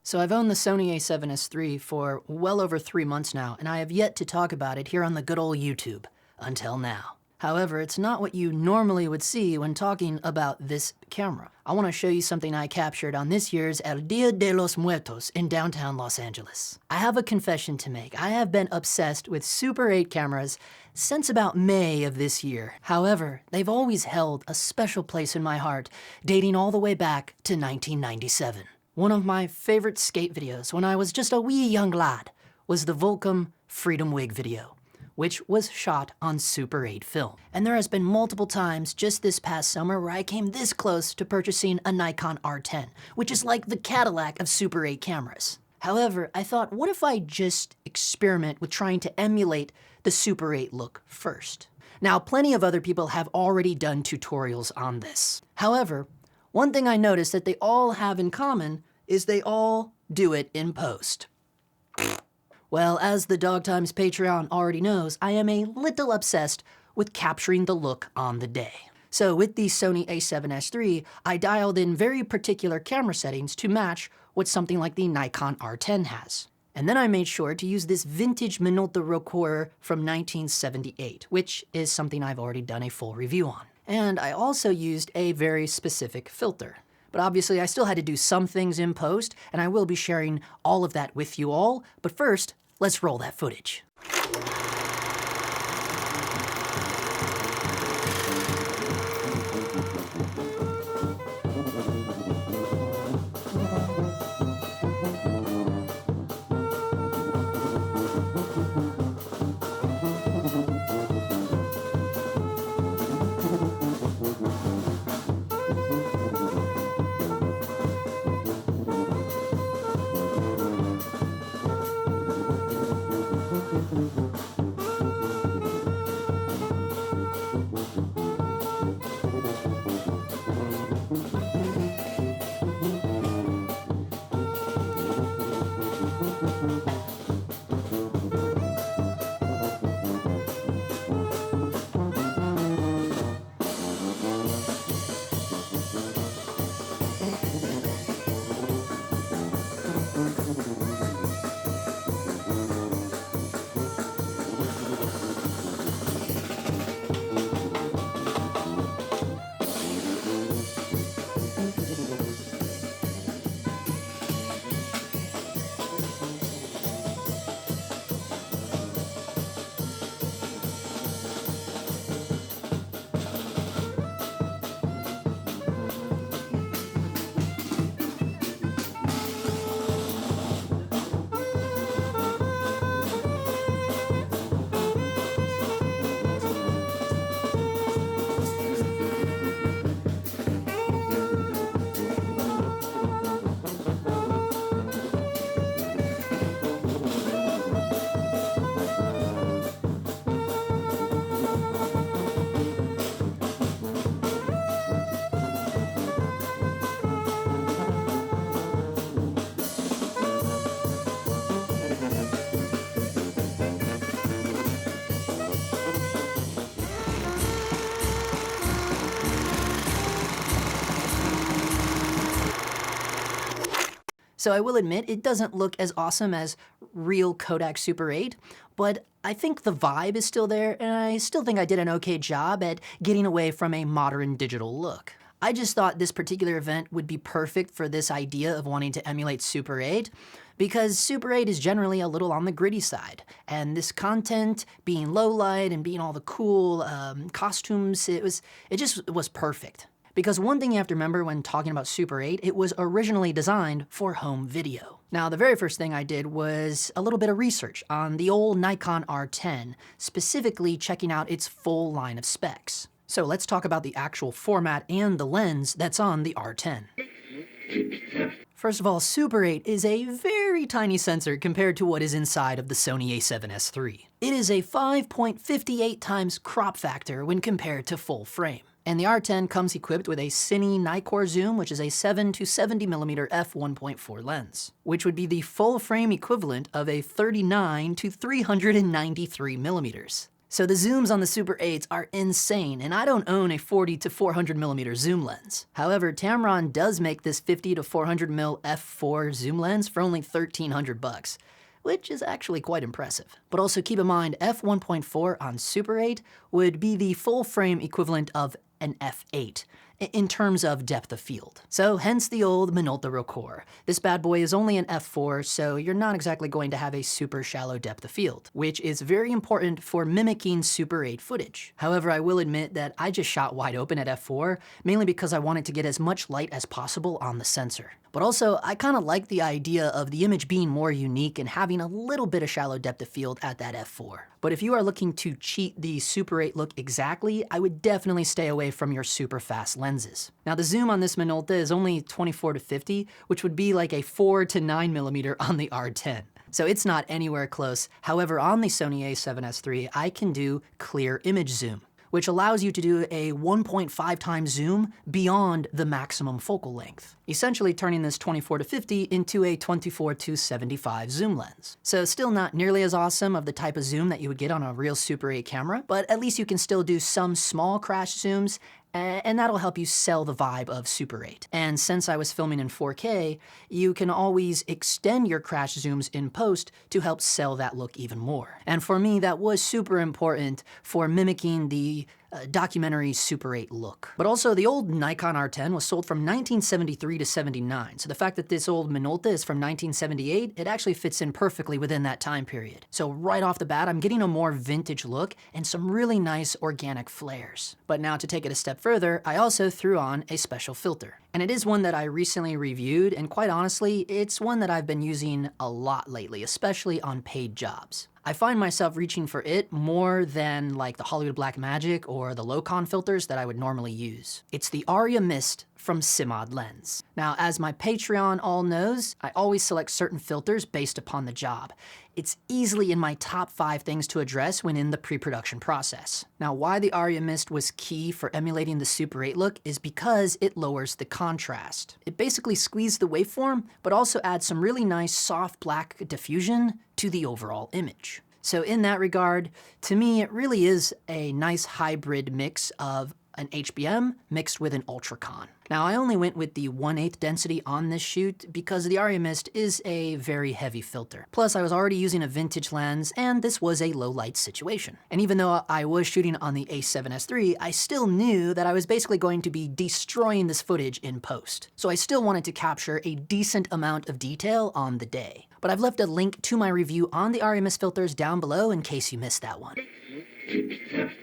So I've owned the Sony a7S III for well over 3 months now, and I have yet to talk about it here on the good old YouTube, until now. However, it's not what you normally would see when talking about this camera. I want to show you something I captured on this year's El Día de los Muertos in downtown Los Angeles. I have a confession to make. I have been obsessed with Super 8 cameras since about May of this year. However, they've always held a special place in my heart, dating all the way back to 1997. One of my favorite skate videos when I was just a wee young lad was the Volcom Freedom Wig video, which was shot on Super 8 film. And there has been multiple times just this past summer where I came this close to purchasing a Nikon R10, which is like the Cadillac of Super 8 cameras. However, I thought, what if I just experiment with trying to emulate the Super 8 look first? Now, plenty of other people have already done tutorials on this. However, one thing I noticed that they all have in common is they all do it in post. Well, as the Dog Times Patreon already knows, I am a little obsessed with capturing the look on the day. So with the Sony a7S III, I dialed in very particular camera settings to match what something like the Nikon R10 has. And then I made sure to use this vintage Minolta recorder from 1978, which is something I've already done a full review on. And I also used a very specific filter. But obviously I still had to do some things in post, and I will be sharing all of that with you all. But first, let's roll that footage. So I will admit, it doesn't look as awesome as real Kodak Super 8, but I think the vibe is still there, and I still think I did an okay job at getting away from a modern digital look. I just thought this particular event would be perfect for this idea of wanting to emulate Super 8, because Super 8 is generally a little on the gritty side, and this content being low light and being all the cool costumes, it just was perfect. Because one thing you have to remember when talking about Super 8, it was originally designed for home video. Now, the very first thing I did was a little bit of research on the old Nikon R10, specifically checking out its full line of specs. So let's talk about the actual format and the lens that's on the R10. First of all, Super 8 is a very tiny sensor compared to what is inside of the Sony a7S III. It is a 5.58 times crop factor when compared to full frame. And the R10 comes equipped with a Cine Nikkor zoom, which is a 7 to 70mm f1.4 lens, which would be the full frame equivalent of a 39 to 393mm. So the zooms on the Super 8s are insane, and I don't own a 40 to 400mm zoom lens. However, Tamron does make this 50 to 400mm f4 zoom lens for only $1,300, which is actually quite impressive. But also keep in mind, f1.4 on Super 8 would be the full frame equivalent of an f8 in terms of depth of field. So hence the old Minolta Record. This bad boy is only an f4, so you're not exactly going to have a super shallow depth of field, which is very important for mimicking Super 8 footage. However, I will admit that I just shot wide open at f4, mainly because I wanted to get as much light as possible on the sensor. But also, I kind of like the idea of the image being more unique and having a little bit of shallow depth of field at that f4. But if you are looking to cheat the Super 8 look exactly, I would definitely stay away from your super fast lenses. Now the zoom on this Minolta is only 24 to 50, which would be like a 4 to 9mm on the R10. So it's not anywhere close. However, on the Sony a7S III, I can do clear image zoom, which allows you to do a 1.5 times zoom beyond the maximum focal length, essentially turning this 24 to 50 into a 24 to 75 zoom lens. So still not nearly as awesome of the type of zoom that you would get on a real Super 8 camera, but at least you can still do some small crash zooms, and that'll help you sell the vibe of Super 8. And since I was filming in 4K, you can always extend your crash zooms in post to help sell that look even more. And for me, that was super important for mimicking the documentary Super 8 look. But also, the old Nikon R10 was sold from 1973 to 79, so the fact that this old Minolta is from 1978, it actually fits in perfectly within that time period. So right off the bat, I'm getting a more vintage look and some really nice organic flares. But now to take it a step further, I also threw on a special filter. And it is one that I recently reviewed, and quite honestly, it's one that I've been using a lot lately, especially on paid jobs. I find myself reaching for it more than like the Hollywood Blackmagic or the low-con filters that I would normally use. It's the Aria Mist from Simod Lens. Now, as my Patreon all knows, I always select certain filters based upon the job. It's easily in my top 5 things to address when in the pre-production process. Now, why the Aria Mist was key for emulating the Super 8 look is because it lowers the contrast. It basically squeezed the waveform, but also adds some really nice soft black diffusion to the overall image. So in that regard, to me, it really is a nice hybrid mix of an HBM mixed with an Ultracon. Now, I only went with the 1/8 density on this shoot because the Aria Mist is a very heavy filter. Plus, I was already using a vintage lens, and this was a low light situation. And even though I was shooting on the a7S III, I still knew that I was basically going to be destroying this footage in post. So I still wanted to capture a decent amount of detail on the day. But I've left a link to my review on the Aria Mist filters down below in case you missed that one.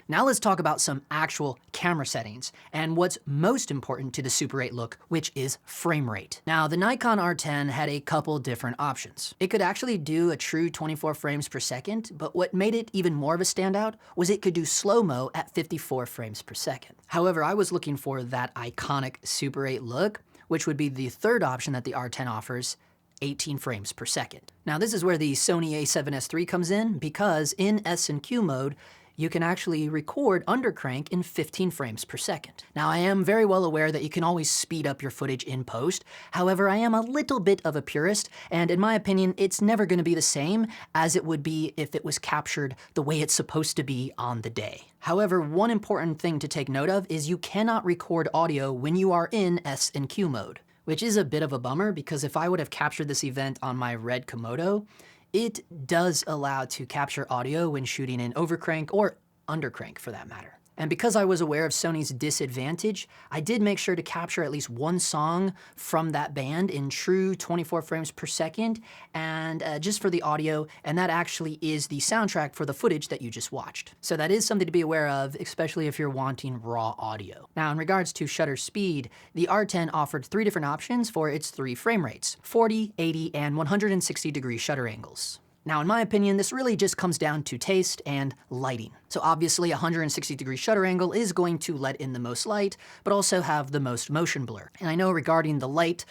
Now let's talk about some actual camera settings and what's most important to the Super 8 look, which is frame rate. Now, the Nikon R10 had a couple different options. It could actually do a true 24 frames per second, but what made it even more of a standout was it could do slow-mo at 54 frames per second. However, I was looking for that iconic Super 8 look, which would be the third option that the R10 offers, 18 frames per second. Now, this is where the Sony a7S III comes in, because in S&Q mode, you can actually record under crank in 15 frames per second. Now, I am very well aware that you can always speed up your footage in post. However, I am a little bit of a purist, and in my opinion, it's never gonna be the same as it would be if it was captured the way it's supposed to be on the day. However, one important thing to take note of is you cannot record audio when you are in S&Q mode, which is a bit of a bummer because if I would have captured this event on my red Komodo, it does allow to capture audio when shooting in overcrank or undercrank for that matter. And because I was aware of Sony's disadvantage, I did make sure to capture at least one song from that band in true 24 frames per second, and just for the audio, and that actually is the soundtrack for the footage that you just watched. So that is something to be aware of, especially if you're wanting raw audio. Now, in regards to shutter speed, the R10 offered 3 different options for its 3 frame rates: 40, 80, and 160-degree shutter angles. Now, in my opinion, this really just comes down to taste and lighting. So obviously, a 160-degree shutter angle is going to let in the most light, but also have the most motion blur. And I know regarding the light,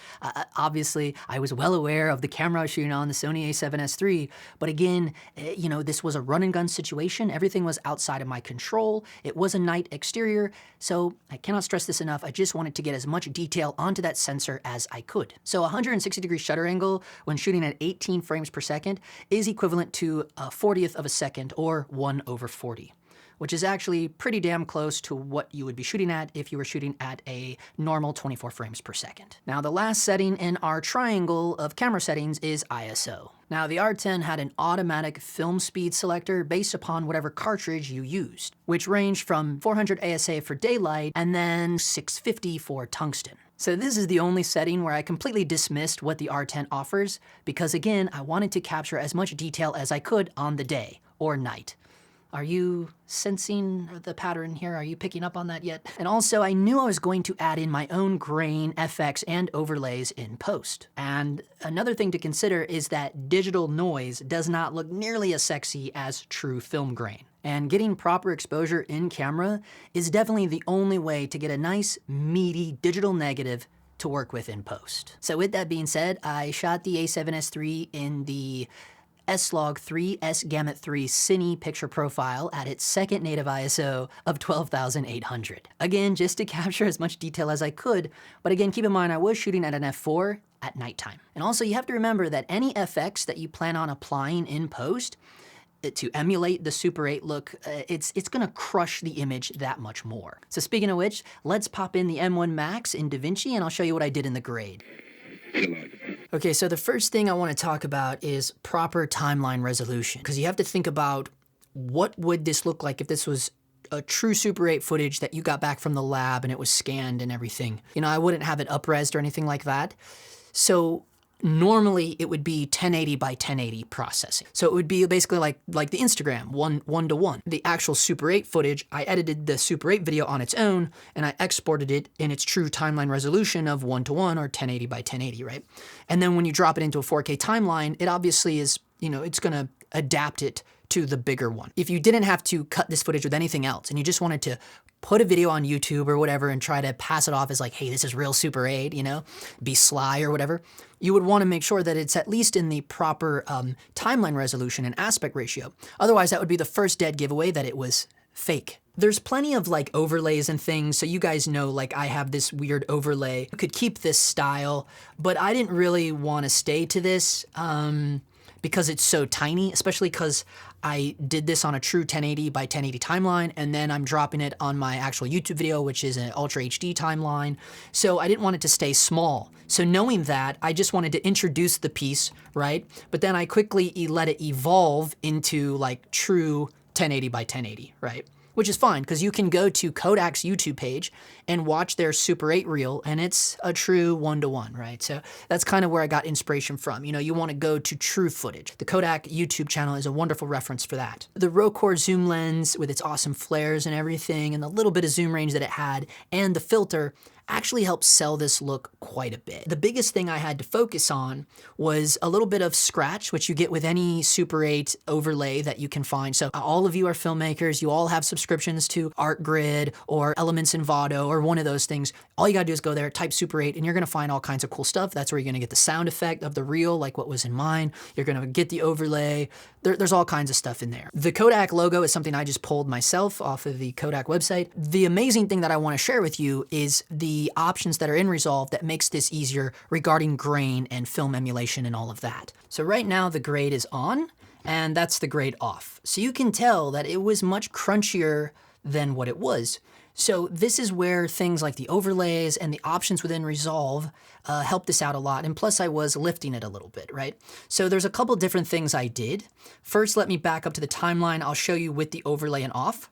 obviously, I was well aware of the camera I was shooting on, the Sony a7S III, but again, you know, this was a run-and-gun situation. Everything was outside of my control. It was a night exterior, so I cannot stress this enough. I just wanted to get as much detail onto that sensor as I could. So a 160-degree shutter angle when shooting at 18 frames per second is equivalent to a 40th of a second, or 1/40. which is actually pretty damn close to what you would be shooting at if you were shooting at a normal 24 frames per second. Now, the last setting in our triangle of camera settings is ISO. Now, the R10 had an automatic film speed selector based upon whatever cartridge you used, which ranged from 400 ASA for daylight and then 650 for tungsten. So this is the only setting where I completely dismissed what the R10 offers because, again, I wanted to capture as much detail as I could on the day or night. Are you sensing the pattern here? Are you picking up on that yet? And also, I knew I was going to add in my own grain, FX, and overlays in post. And another thing to consider is that digital noise does not look nearly as sexy as true film grain. And getting proper exposure in camera is definitely the only way to get a nice, meaty digital negative to work with in post. So with that being said, I shot the A7S III in the S-Log3 S-Gamut3 Cine picture profile at its second native ISO of 12,800. Again, just to capture as much detail as I could, but again, keep in mind I was shooting at an f4 at nighttime. And also you have to remember that any FX that you plan on applying in post to emulate the Super 8 look, it's gonna crush the image that much more. So speaking of which, let's pop in the M1 Max in DaVinci and I'll show you what I did in the grade. Okay, so the first thing I want to talk about is proper timeline resolution, because you have to think about what would this look like if this was a true Super 8 footage that you got back from the lab and it was scanned and everything. You know, I wouldn't have it up-resed or anything like that. So normally it would be 1080 by 1080 processing. So it would be basically like the Instagram, one to one. The actual Super 8 footage, I edited the Super 8 video on its own and I exported it in its true timeline resolution of 1 to 1 or 1080 by 1080, right? And then when you drop it into a 4K timeline, it obviously is, you know, it's gonna adapt it to the bigger one. If you didn't have to cut this footage with anything else and you just wanted to put a video on YouTube or whatever and try to pass it off as like, hey, this is real Super 8, you know, be sly or whatever, you would want to make sure that it's at least in the proper timeline resolution and aspect ratio. Otherwise, that would be the first dead giveaway that it was fake. There's plenty of like overlays and things, so you guys know like I have this weird overlay. You could keep this style, but I didn't really want to stay to this because it's so tiny, especially because I did this on a true 1080 by 1080 timeline, and then I'm dropping it on my actual YouTube video, which is an Ultra HD timeline. So I didn't want it to stay small. So knowing that, I just wanted to introduce the piece, right? But then I quickly let it evolve into like true 1080 by 1080, right? Which is fine, because you can go to Kodak's YouTube page and watch their Super 8 reel, and it's a true 1-to-1, right? So that's kind of where I got inspiration from. You know, you want to go to true footage. The Kodak YouTube channel is a wonderful reference for that. The Rocore zoom lens with its awesome flares and everything, and the little bit of zoom range that it had, and the filter actually helped sell this look quite a bit. The biggest thing I had to focus on was a little bit of scratch, which you get with any Super 8 overlay that you can find. So all of you are filmmakers, you all have subscriptions to ArtGrid or Elements Envato or one of those things. All you gotta do is go there, type Super 8, and you're gonna find all kinds of cool stuff. That's where you're gonna get the sound effect of the reel, like what was in mine. You're gonna get the overlay. There's all kinds of stuff in there. The Kodak logo is something I just pulled myself off of the Kodak website. The amazing thing that I wanna share with you is the options that are in Resolve that makes this easier regarding grain and film emulation and all of that. So right now the grade is on, and that's the grade off. So you can tell that it was much crunchier than what it was. So this is where things like the overlays and the options within Resolve helped this out a lot. And plus I was lifting it a little bit, right? So there's a couple different things I did. First, let me back up to the timeline. I'll show you with the overlay and off.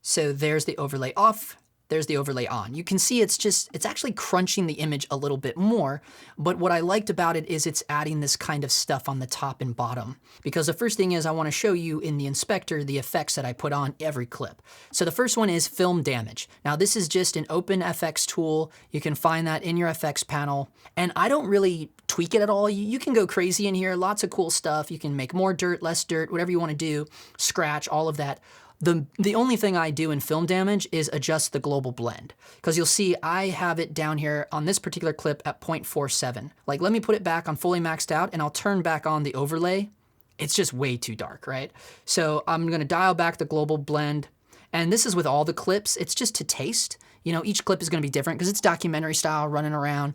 So there's the overlay off. There's the overlay on. You can see it's actually crunching the image a little bit more, but what I liked about it is it's adding this kind of stuff on the top and bottom. Because the first thing is I want to show you in the inspector the effects that I put on every clip. So the first one is film damage. Now this is just an open FX tool. You can find that in your FX panel, and I don't really tweak it at all. You can go crazy in here, lots of cool stuff. You can make more dirt, less dirt, whatever you want to do, scratch, all of that. The only thing I do in film damage is adjust the global blend, because you'll see I have it down here on this particular clip at 0.47. Like, let me put it back on fully maxed out and I'll turn back on the overlay. It's just way too dark, right? So I'm gonna dial back the global blend, and this is with all the clips. It's just to taste. You know, each clip is going to be different because it's documentary style running around.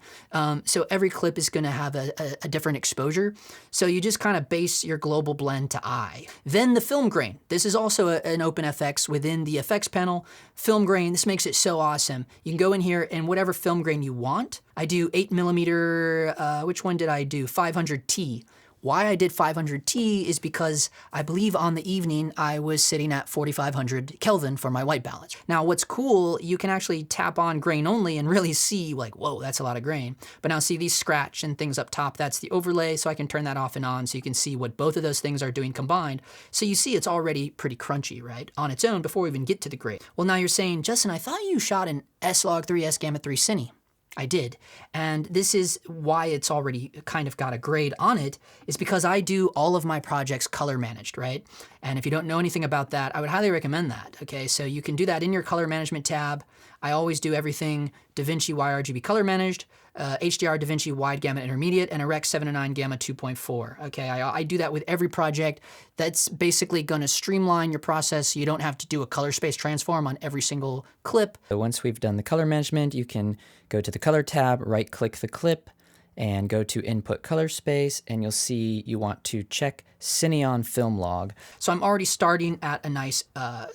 So every clip is going to have a different exposure. So you just kind of base your global blend to I. Then the film grain. This is also an OpenFX within the effects panel. Film grain, this makes it so awesome. You can go in here and whatever film grain you want. I do 8mm, which one did I do? 500T. Why I did 500T is because I believe on the evening I was sitting at 4500 Kelvin for my white balance. Now what's cool, you can actually tap on grain only and really see like, whoa, that's a lot of grain. But now see these scratch and things up top, that's the overlay, so I can turn that off and on so you can see what both of those things are doing combined. So you see it's already pretty crunchy, right? On its own before we even get to the grain. Well now you're saying, Justin, I thought you shot an S-Log3 S-Gamma 3 Cine. I did. And this is why it's already kind of got a grade on it, is because I do all of my projects color managed, right? And if you don't know anything about that, I would highly recommend that, okay? So you can do that in your color management tab. I always do everything DaVinci YRGB color managed, HDR DaVinci wide gamma intermediate, and a Rec 709 gamma 2.4. Okay, I do that with every project. That's basically gonna streamline your process so you don't have to do a color space transform on every single clip. So once we've done the color management, you can go to the color tab, right click the clip, and go to input color space, and you'll see you want to check Cine on film log. So I'm already starting at a nice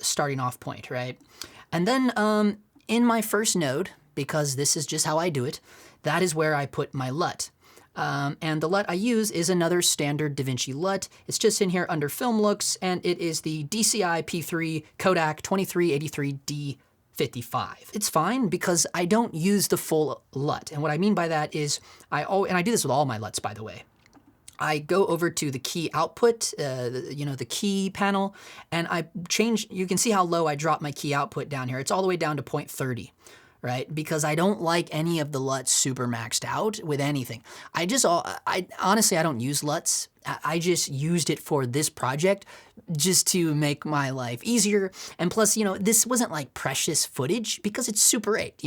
starting off point, right? And then in my first node, because this is just how I do it, that is where I put my LUT. And the LUT I use is another standard DaVinci LUT. It's just in here under film looks, and it is the DCI P3 Kodak 2383D55. It's fine because I don't use the full LUT. And what I mean by that is, and I do this with all my LUTs, by the way. I go over to the key output, the key panel, and I change, you can see how low I drop my key output down here. It's all the way down to 0.30. Right? Because I don't like any of the LUTs super maxed out with anything. Honestly, I don't use LUTs. I just used it for this project just to make my life easier. And plus, this wasn't like precious footage because it's Super 8,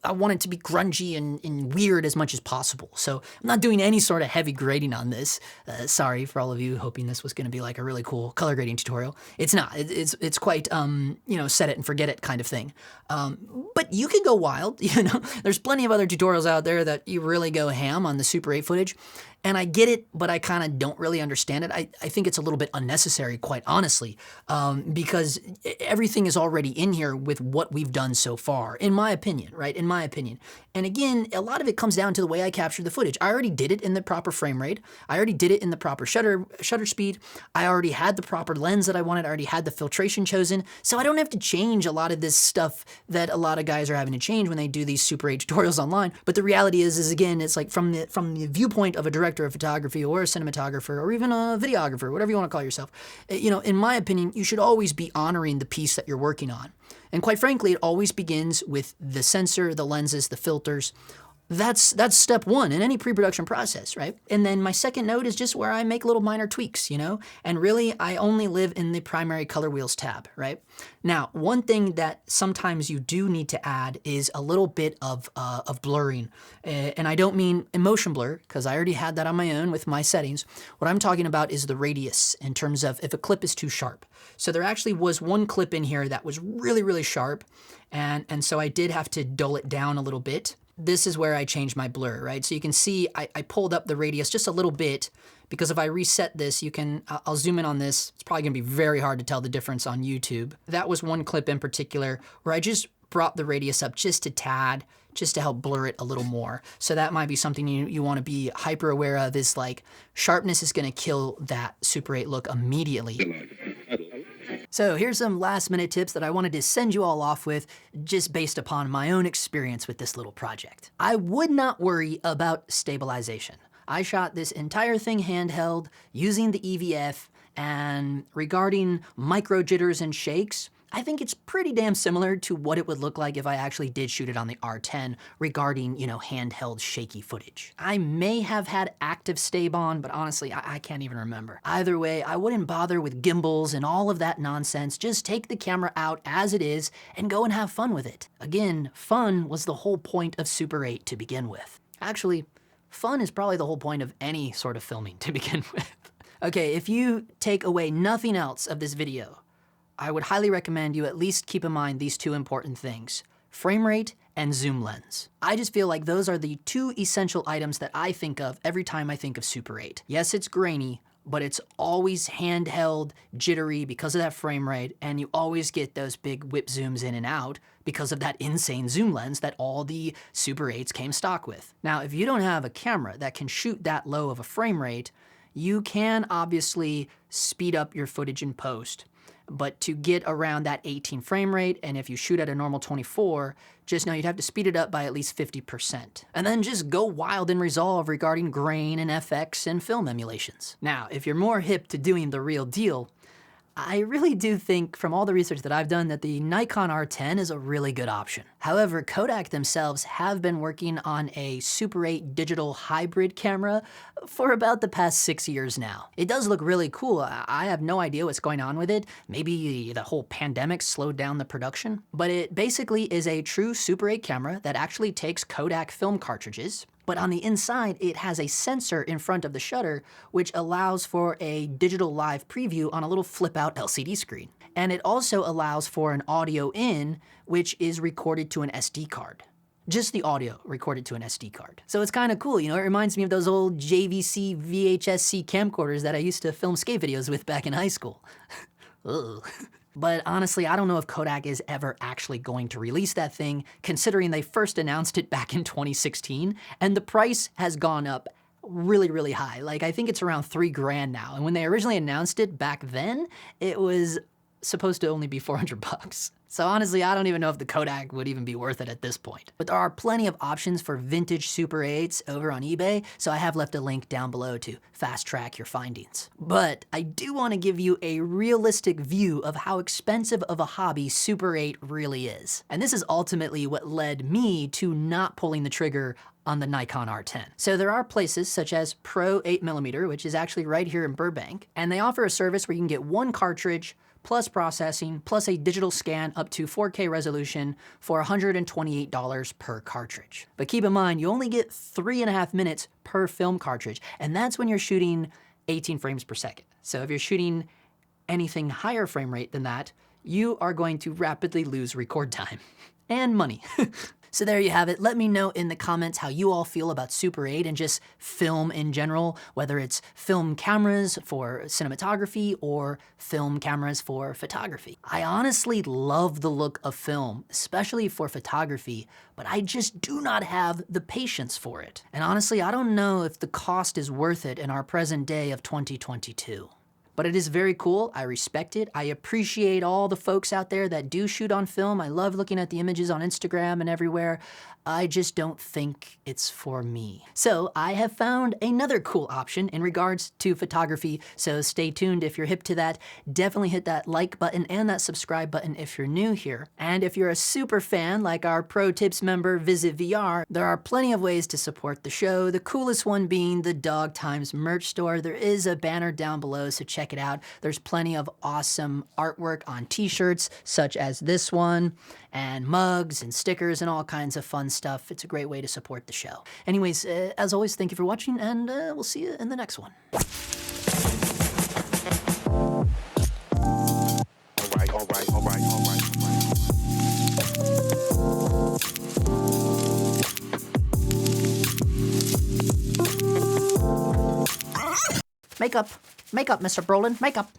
I want it to be grungy and weird as much as possible. So I'm not doing any sort of heavy grading on this. Sorry for all of you hoping this was gonna be like a really cool color grading tutorial. It's not, it's quite, set it and forget it kind of thing. But you can go wild, there's plenty of other tutorials out there that you really go ham on the Super 8 footage. And I get it, but I kind of don't really understand it. I think it's a little bit unnecessary, quite honestly, because everything is already in here with what we've done so far, in my opinion, right? In my opinion. And again, a lot of it comes down to the way I captured the footage. I already did it in the proper frame rate. I already did it in the proper shutter speed. I already had the proper lens that I wanted. I already had the filtration chosen. So I don't have to change a lot of this stuff that a lot of guys are having to change when they do these Super 8 tutorials online. But the reality is again, it's like from the viewpoint of a director of photography or a cinematographer or even a videographer, whatever you want to call yourself, in my opinion, you should always be honoring the piece that you're working on. And quite frankly, it always begins with the sensor, the lenses, the filters. That's step one in any pre-production process, right? And then my second node is just where I make little minor tweaks, and really I only live in the primary color wheels tab, right? Now, one thing that sometimes you do need to add is a little bit of blurring. And I don't mean emotion blur, because I already had that on my own with my settings. What I'm talking about is the radius in terms of if a clip is too sharp. So there actually was one clip in here that was really, really sharp. And so I did have to dull it down a little bit. This is where I changed my blur, right? So you can see I pulled up the radius just a little bit, because if I reset this, I'll zoom in on this. It's probably gonna be very hard to tell the difference on YouTube. That was one clip in particular where I just brought the radius up just a tad, just to help blur it a little more. So that might be something you wanna be hyper aware of, is like sharpness is gonna kill that Super 8 look immediately. So here's some last minute tips that I wanted to send you all off with, just based upon my own experience with this little project. I would not worry about stabilization. I shot this entire thing handheld using the EVF, and regarding micro jitters and shakes, I think it's pretty damn similar to what it would look like if I actually did shoot it on the R10 regarding, handheld shaky footage. I may have had active stab on, but honestly, I can't even remember. Either way, I wouldn't bother with gimbals and all of that nonsense. Just take the camera out as it is and go and have fun with it. Again, fun was the whole point of Super 8 to begin with. Actually, fun is probably the whole point of any sort of filming to begin with. Okay, if you take away nothing else of this video, I would highly recommend you at least keep in mind these two important things. frame rate, and zoom lens. I just feel like those are the two essential items that I think of every time I think of Super 8. Yes, it's grainy, but it's always handheld, jittery because of that frame rate, and you always get those big whip zooms in and out because of that insane zoom lens that all the Super 8s came stock with. Now, if you don't have a camera that can shoot that low of a frame rate, you can obviously speed up your footage in post. But to get around that 18 frame rate, and if you shoot at a normal 24, just know you'd have to speed it up by at least 50%. And then just go wild in Resolve regarding grain and FX and film emulations. Now, if you're more hip to doing the real deal, I really do think from all the research that I've done that the Nikon R10 is a really good option. However, Kodak themselves have been working on a Super 8 digital hybrid camera for about the past 6 years now. It does look really cool. I have no idea what's going on with it. Maybe the whole pandemic slowed down the production, but it basically is a true Super 8 camera that actually takes Kodak film cartridges, but on the inside, it has a sensor in front of the shutter, which allows for a digital live preview on a little flip-out LCD screen. And it also allows for an audio in, which is recorded to an SD card. Just the audio recorded to an SD card. So it's kind of cool, you know, it reminds me of those old JVC VHS-C camcorders that I used to film skate videos with back in high school. Ugh. But honestly, I don't know if Kodak is ever actually going to release that thing, considering they first announced it back in 2016, and the price has gone up really, really high. Like, I think it's around $3,000 now, and when they originally announced it back then, it was supposed to only be 400 bucks. So honestly, I don't even know if the Kodak would even be worth it at this point. But there are plenty of options for vintage Super 8s over on eBay, so I have left a link down below to fast track your findings. But I do want to give you a realistic view of how expensive of a hobby Super 8 really is. And this is ultimately what led me to not pulling the trigger on the Nikon R10. So there are places such as Pro 8mm, which is actually right here in Burbank, and they offer a service where you can get one cartridge plus processing, plus a digital scan up to 4K resolution for $128 per cartridge. But keep in mind, you only get 3.5 minutes per film cartridge, and that's when you're shooting 18 frames per second. So if you're shooting anything higher frame rate than that, you are going to rapidly lose record time and money. So there you have it. Let me know in the comments how you all feel about Super 8 and just film in general, whether it's film cameras for cinematography or film cameras for photography. I honestly love the look of film, especially for photography, but I just do not have the patience for it. And honestly, I don't know if the cost is worth it in our present day of 2022. But it is very cool. I respect it. I appreciate all the folks out there that do shoot on film. I love looking at the images on Instagram and everywhere. I just don't think it's for me. So I have found another cool option in regards to photography, so stay tuned if you're hip to that. Definitely hit that like button and that subscribe button if you're new here. And if you're a super fan like our Pro Tips member Visit VR, there are plenty of ways to support the show, the coolest one being the Dog Times merch store. There is a banner down below, so check it out. There's plenty of awesome artwork on t-shirts such as this one, and mugs and stickers and all kinds of fun stuff. It's a great way to support the show. Anyways, as always, thank you for watching, and we'll see you in the next one. Makeup, makeup, Mr. Brolin, makeup.